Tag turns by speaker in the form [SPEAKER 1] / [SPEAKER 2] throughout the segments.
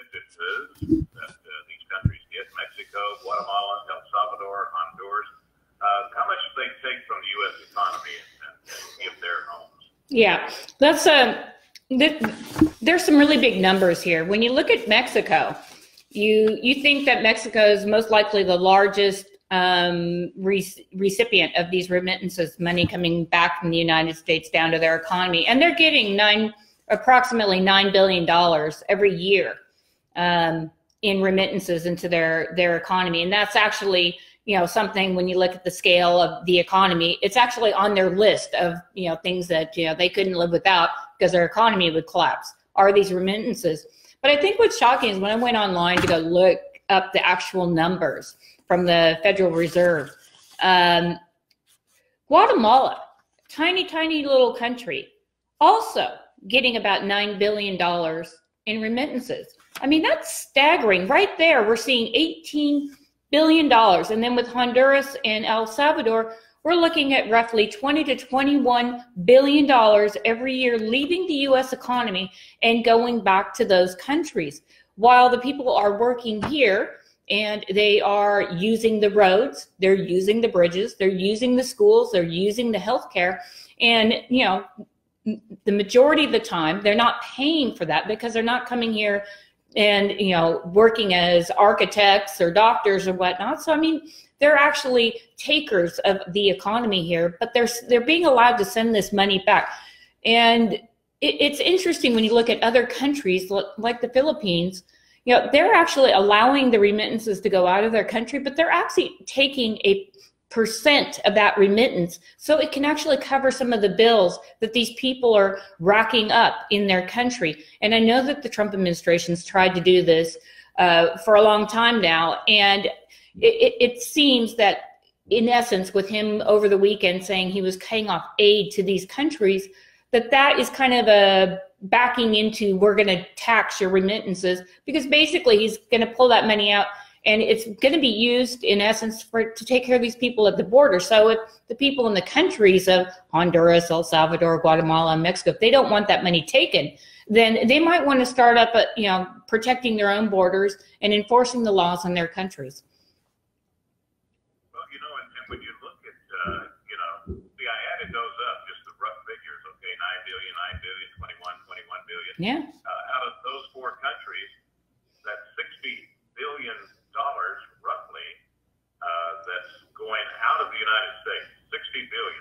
[SPEAKER 1] remittances that these countries get, Mexico, Guatemala, El Salvador, Honduras, how much do they take from the U.S. economy and give their homes?
[SPEAKER 2] Yeah, that's there's some really big numbers here. When you look at Mexico, you think that Mexico is most likely the largest recipient of these remittances, money coming back from the United States down to their economy, and they're getting approximately $9 billion every year in remittances into their economy. And that's actually, you know, something, when you look at the scale of the economy, it's actually on their list of, you know, things that, you know, they couldn't live without because their economy would collapse, are these remittances. But I think what's shocking is when I went online to go look up the actual numbers from the Federal Reserve, Guatemala, tiny little country, also getting about $9 billion in remittances. I mean, that's staggering. Right there, we're seeing $18 billion. And then with Honduras and El Salvador, we're looking at roughly $20 to $21 billion every year leaving the U.S. economy and going back to those countries. While the people are working here and they are using the roads, they're using the bridges, they're using the schools, they're using the healthcare, and, you know, the majority of the time they're not paying for that because they're not coming here and, you know, working as architects or doctors or whatnot. So I mean, they're actually takers of the economy here, but they're being allowed to send this money back. And it's interesting when you look at other countries like the Philippines. You know, they're actually allowing the remittances to go out of their country, but they're actually taking a percent of that remittance so it can actually cover some of the bills that these people are racking up in their country. And I know that the Trump administration's tried to do this for a long time now, and it seems that, in essence, with him over the weekend saying he was cutting off aid to these countries, that is kind of a backing into, we're going to tax your remittances, because basically he's going to pull that money out and it's going to be used, in essence, to take care of these people at the border. So if the people in the countries of Honduras, El Salvador, Guatemala, and Mexico, if they don't want that money taken, then they might want to start up, you know, protecting their own borders and enforcing the laws in their countries.
[SPEAKER 1] Well, you know, and when you look at, you know, see, I added those up, just the rough figures, okay, 9 billion, 21 billion.
[SPEAKER 2] Yeah.
[SPEAKER 1] Out of those four countries, that's $60 billion roughly that's going out of the United States, $60 billion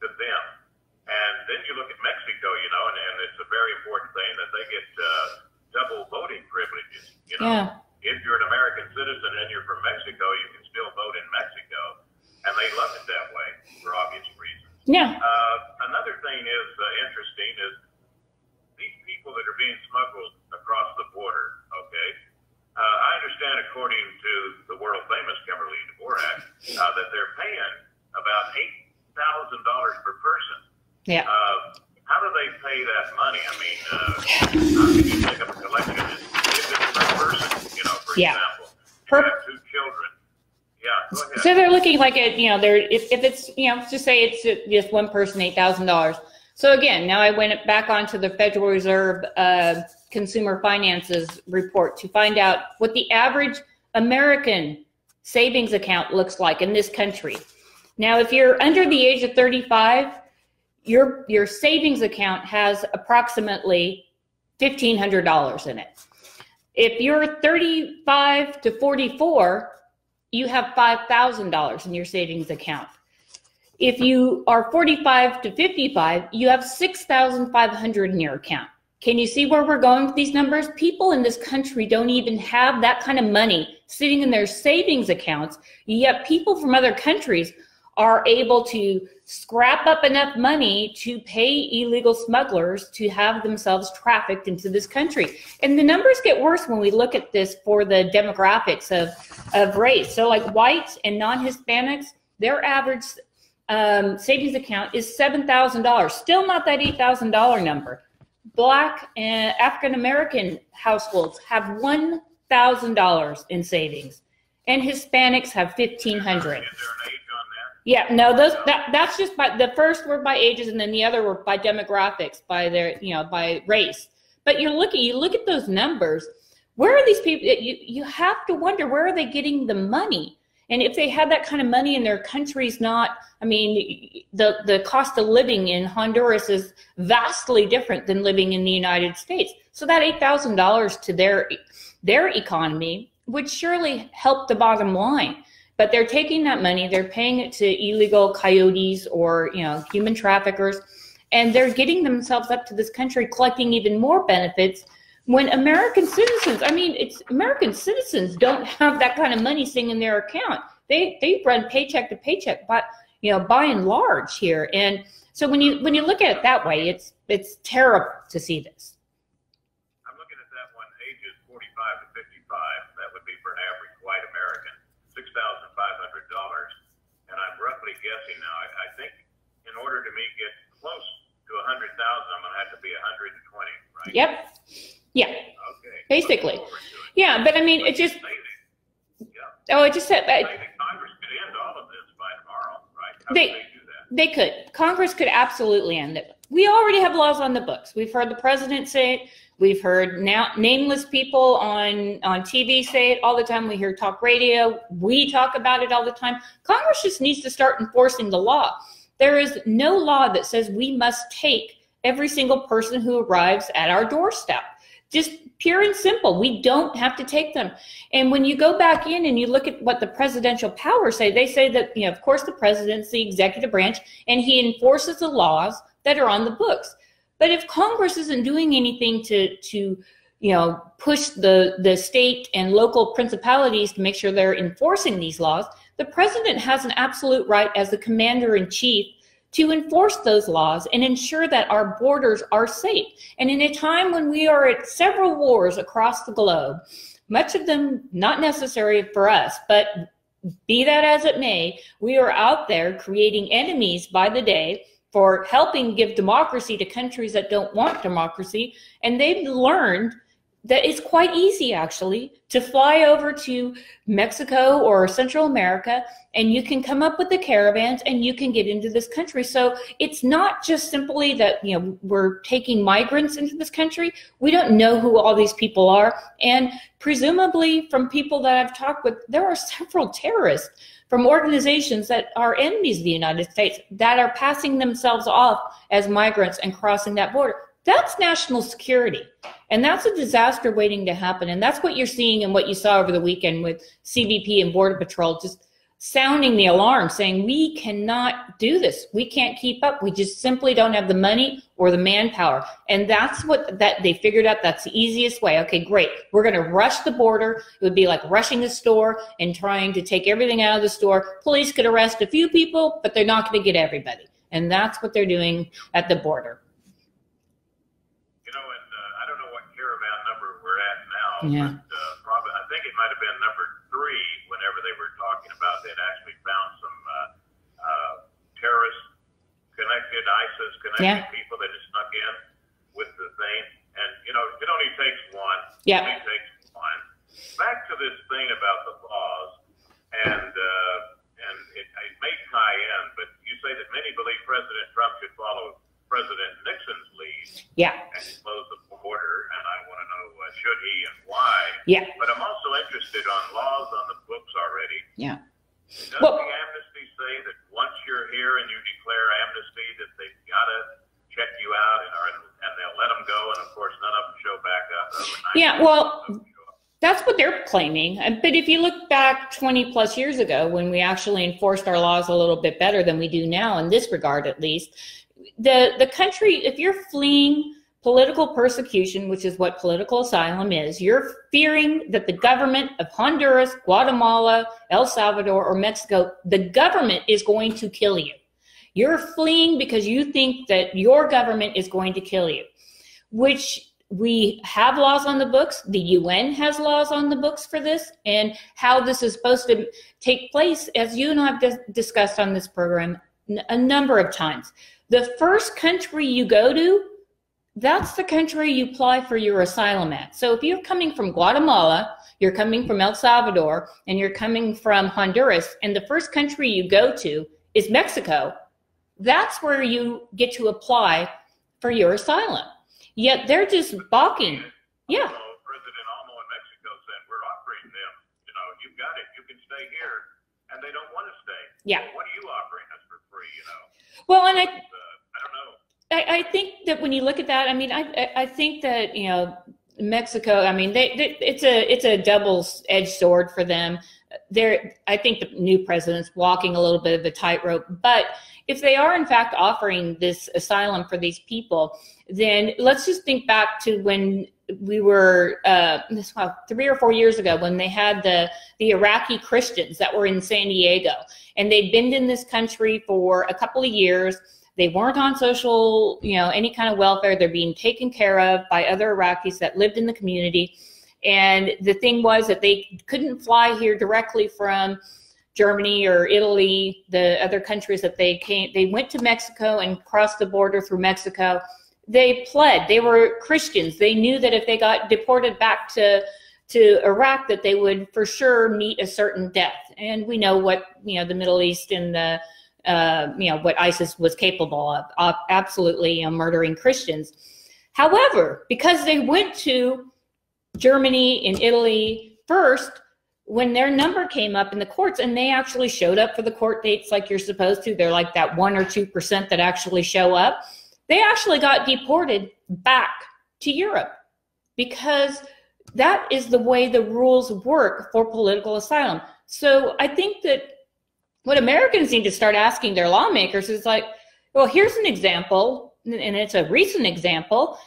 [SPEAKER 1] to them. And then you look at Mexico, you know, and it's a very important thing that they get double voting privileges. You know, if you're an American citizen and you're from Mexico, you can still vote in Mexico, and they love it that way for obvious reasons.
[SPEAKER 2] Yeah.
[SPEAKER 1] Another thing is interesting is these people that are being smuggled across the border. Okay, I understand, according to the world famous Kimberly Dvorak, that they're paying about $8,000 per person.
[SPEAKER 2] Yeah.
[SPEAKER 1] How do they pay that money? I mean, how can you take up a collection if it's per person? You know, for example, you have two children. Yeah, go ahead.
[SPEAKER 2] So they're looking like it, you know, if it's, you know, just say it's just one person, $8,000. So again, now I went back onto the Federal Reserve Consumer Finances report to find out what the average American savings account looks like in this country. Now, if you're under the age of 35, your savings account has approximately $1,500 in it. If you're 35 to 44, you have $5,000 in your savings account. If you are 45 to 55, you have $6,500 in your account. Can you see where we're going with these numbers? People in this country don't even have that kind of money sitting in their savings accounts, yet people from other countries are able to scrap up enough money to pay illegal smugglers to have themselves trafficked into this country. And the numbers get worse when we look at this for the demographics of race. So like whites and non-Hispanics, their average savings account is $7,000, still not that $8,000 number. Black and African-American households have $1,000 in savings, and Hispanics have $1,500. Yeah, no, that's just by the first were by ages, and then the other were by demographics, by their, you know, by race. But you look at those numbers. Where are these people? You have to wonder, where are they getting the money? And if they had that kind of money and their country's not, I mean, the cost of living in Honduras is vastly different than living in the United States. So that $8,000 to their economy would surely help the bottom line. But they're taking that money, they're paying it to illegal coyotes or, you know, human traffickers, and they're getting themselves up to this country collecting even more benefits when American citizens, I mean, American citizens don't have that kind of money sitting in their account. They run paycheck to paycheck, but, you know, by and large here. And so when you look at it that way, it's terrible to see this.
[SPEAKER 1] I'm looking at that one, ages 45 to 55. That would be for an average white American, $6,500. And I'm roughly guessing now, I think in order to get close to 100,000, I'm going to have to be 120, right?
[SPEAKER 2] Yep. Yeah.
[SPEAKER 1] Okay.
[SPEAKER 2] Basically. Yeah, but I mean, it just.
[SPEAKER 1] Yeah.
[SPEAKER 2] Oh, it just said.
[SPEAKER 1] Congress could end all of this by tomorrow, right? How
[SPEAKER 2] They
[SPEAKER 1] do that?
[SPEAKER 2] They could. Congress could absolutely end it. We already have laws on the books. We've heard the president say it. We've heard now nameless people on TV say it all the time. We hear talk radio. We talk about it all the time. Congress just needs to start enforcing the law. There is no law that says we must take every single person who arrives at our doorstep. Just pure and simple. We don't have to take them. And when you go back in and you look at what the presidential powers say, they say that, you know, of course, the president's the executive branch and he enforces the laws that are on the books. But if Congress isn't doing anything to you know, push the state and local principalities to make sure they're enforcing these laws, the president has an absolute right as the commander-in-chief to enforce those laws and ensure that our borders are safe. And in a time when we are at several wars across the globe, much of them not necessary for us, but be that as it may, we are out there creating enemies by the day for helping give democracy to countries that don't want democracy. And they've learned that it's quite easy, actually, to fly over to Mexico or Central America, and you can come up with the caravans and you can get into this country. So it's not just simply that, you know, we're taking migrants into this country. We don't know who all these people are. And presumably from people that I've talked with, there are several terrorists from organizations that are enemies of the United States that are passing themselves off as migrants and crossing that border. That's national security. And that's a disaster waiting to happen. And that's what you're seeing and what you saw over the weekend with CBP and Border Patrol just sounding the alarm, saying we cannot do this. We can't keep up. We just simply don't have the money or the manpower. And that's what they figured out. That's the easiest way. Okay, great. We're going to rush the border. It would be like rushing a store and trying to take everything out of the store. Police could arrest a few people, but they're not going to get everybody. And that's what they're doing at the border.
[SPEAKER 1] Yeah. But probably, I think it might have been number 3 whenever they were talking about they'd actually found some terrorists connected, ISIS connected people that had snuck in with the thing. And, you know, it only takes one.
[SPEAKER 2] Yeah.
[SPEAKER 1] It only takes one. Back to this thing about the laws, and it may tie in, but you say that many believe President Trump should follow President Nixon's lead.
[SPEAKER 2] Yeah.
[SPEAKER 1] And close the border, and I want to know should he and why.
[SPEAKER 2] Yeah.
[SPEAKER 1] But I'm also interested on laws on the books already.
[SPEAKER 2] Yeah.
[SPEAKER 1] Does the amnesty say that once you're here and you declare amnesty that they've got to check you out and they'll let them go, and of course none of them show back up overnight?
[SPEAKER 2] Yeah, well, that's what they're claiming. But if you look back 20 plus years ago when we actually enforced our laws a little bit better than we do now, in this regard at least, the country, if you're fleeing political persecution, which is what political asylum is, you're fearing that the government of Honduras, Guatemala, El Salvador, or Mexico, the government is going to kill you. You're fleeing because you think that your government is going to kill you, which we have laws on the books. The UN has laws on the books for this, and how this is supposed to take place, as you and I have discussed on this program a number of times. The first country you go to, that's the country you apply for your asylum at. So if you're coming from Guatemala, you're coming from El Salvador, and you're coming from Honduras, and the first country you go to is Mexico, that's where you get to apply for your asylum. Yet they're just balking. Yeah.
[SPEAKER 1] President Almo in Mexico said, we're offering them, you've got it, you can stay here, and they don't want to stay.
[SPEAKER 2] Yeah.
[SPEAKER 1] Well, what are you offering us for free,
[SPEAKER 2] Well, and
[SPEAKER 1] I don't know.
[SPEAKER 2] I think that when you look at that, I mean, I think that, Mexico, I mean, it's a double-edged sword for them. I think the new president's walking a little bit of a tightrope, but if they are in fact offering this asylum for these people, then let's just think back to when we were 3 or 4 years ago, when they had the Iraqi Christians that were in San Diego, and they'd been in this country for a couple of years. They weren't on social, any kind of welfare. They're being taken care of by other Iraqis that lived in the community. And the thing was that they couldn't fly here directly from Germany or Italy, the other countries that they came. They went to Mexico and crossed the border through Mexico. They pled. They were Christians. They knew that if they got deported back to Iraq, that they would for sure meet a certain death. And we know what, the Middle East and the what ISIS was capable of absolutely murdering Christians. However, because they went to Germany and Italy first, when their number came up in the courts and they actually showed up for the court dates like you're supposed to, they're like that 1 or 2% that actually show up, they actually got deported back to Europe, because that is the way the rules work for political asylum. So I think that what Americans need to start asking their lawmakers is like, well, here's an example, and it's a recent example.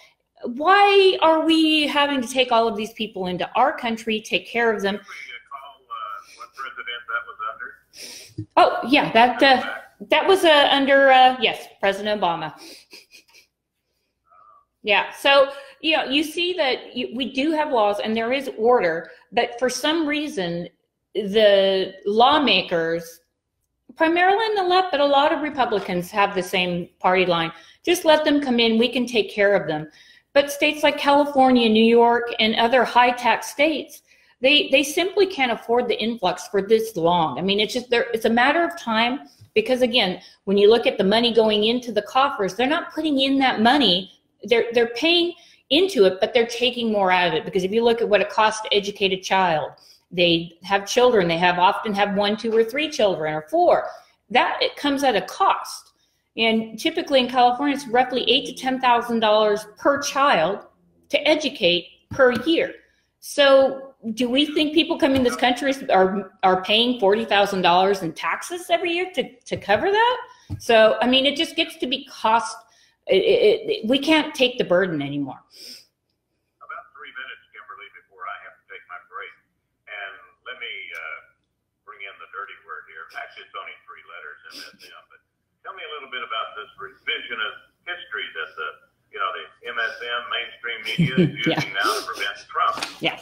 [SPEAKER 2] Why are we having to take all of these people into our country, take care of them?
[SPEAKER 1] What president that was under?
[SPEAKER 2] Oh, yeah, that was under, yes, President Obama. Yeah, so, you see that we do have laws and there is order, but for some reason, the lawmakers, primarily in the left, but a lot of Republicans have the same party line. Just let them come in. We can take care of them. But states like California, New York, and other high-tax states, they simply can't afford the influx for this long. I mean, it's a matter of time, because, again, when you look at the money going into the coffers, they're not putting in that money. They're paying into it, but they're taking more out of it. Because if you look at what it costs to educate a child, they have children. They often have 1, 2, or 3 children, or 4. That it comes at a cost. And typically in California, it's roughly $8,000 to $10,000 per child to educate per year. So do we think people coming to this country are paying $40,000 in taxes every year to cover that? So, I mean, it just gets to be cost. We can't take the burden anymore.
[SPEAKER 1] About 3 minutes, Kimberly, before I have to take my break. And let me bring in the dirty word here. Actually, it's only 3 letters, MSM. But tell me a little bit about this revisionist history that the MSM mainstream media is using now to prevent Trump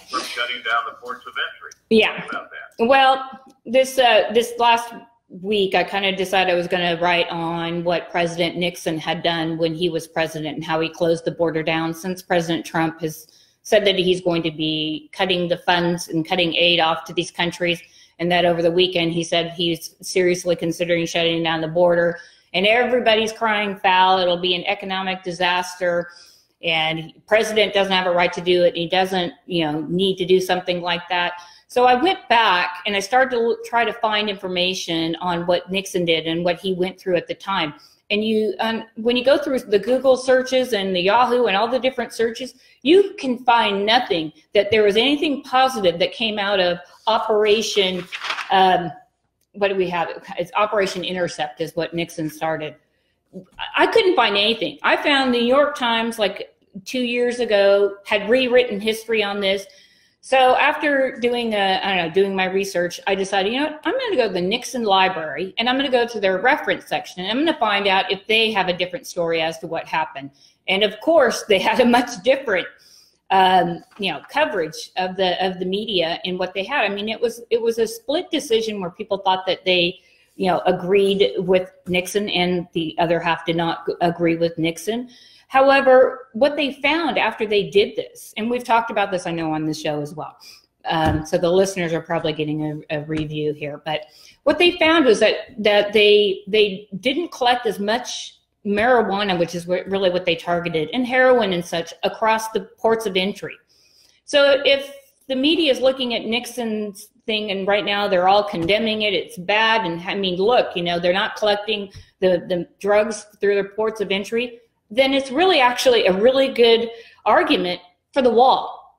[SPEAKER 1] from shutting down the ports of entry.
[SPEAKER 2] Yeah.
[SPEAKER 1] Tell me about that.
[SPEAKER 2] Well, this last week, I kind of decided I was going to write on what President Nixon had done when he was president and how he closed the border down, since President Trump has said that he's going to be cutting the funds and cutting aid off to these countries, and that over the weekend he said he's seriously considering shutting down the border, and everybody's crying foul. It'll be an economic disaster, and the president doesn't have a right to do it. He doesn't, need to do something like that. So I went back and I started to try to find information on what Nixon did and what he went through at the time. And when you go through the Google searches and the Yahoo and all the different searches, you can find nothing that there was anything positive that came out of Operation, what do we have? It's Operation Intercept is what Nixon started. I couldn't find anything. I found the New York Times like 2 years ago had rewritten history on this. So after doing my research, I decided, I'm going to go to the Nixon Library and I'm going to go to their reference section and I'm going to find out if they have a different story as to what happened. And of course, they had a much different, coverage of the media and what they had. I mean, it was a split decision where people thought that they, agreed with Nixon and the other half did not agree with Nixon. However, what they found after they did this, and we've talked about this, I know, on the show as well, so the listeners are probably getting a review here, but what they found was that they didn't collect as much marijuana, which is really what they targeted, and heroin and such across the ports of entry. So if the media is looking at Nixon's thing, and right now they're all condemning it, it's bad, and I mean, look, they're not collecting the drugs through their ports of entry, then it's really actually a really good argument for the wall.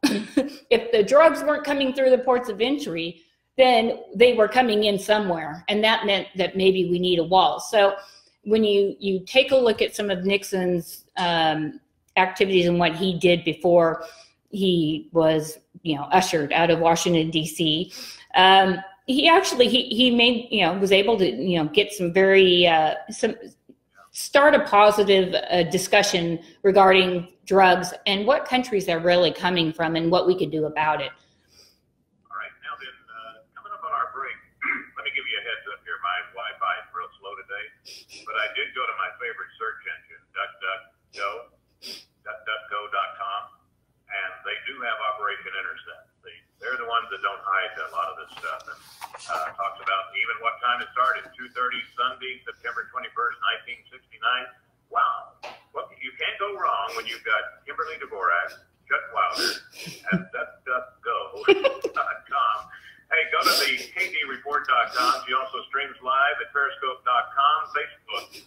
[SPEAKER 2] If the drugs weren't coming through the ports of entry, then they were coming in somewhere, and that meant that maybe we need a wall. So when you take a look at some of Nixon's activities and what he did before he was ushered out of Washington, D.C., he actually he made was able to get some very start a positive discussion regarding drugs and what countries they're really coming from and what we could do about it.
[SPEAKER 1] All right, now then, coming up on our break, let me give you a heads up here. My Wi-Fi is real slow today, but I did go to my favorite search engine, DuckDuckGo.com, and they do have Operation Intercept. They're the ones that don't hide a lot of this stuff, and talks about even what time it started, 2:30 Sunday, September 21st, 1969. Wow. Well, you can't go wrong when you've got Kimberly Dvorak, Chuck Wilder, at DuckDuckGo.com. Hey, go to the KDReport.com. She also streams live at Periscope.com, Facebook,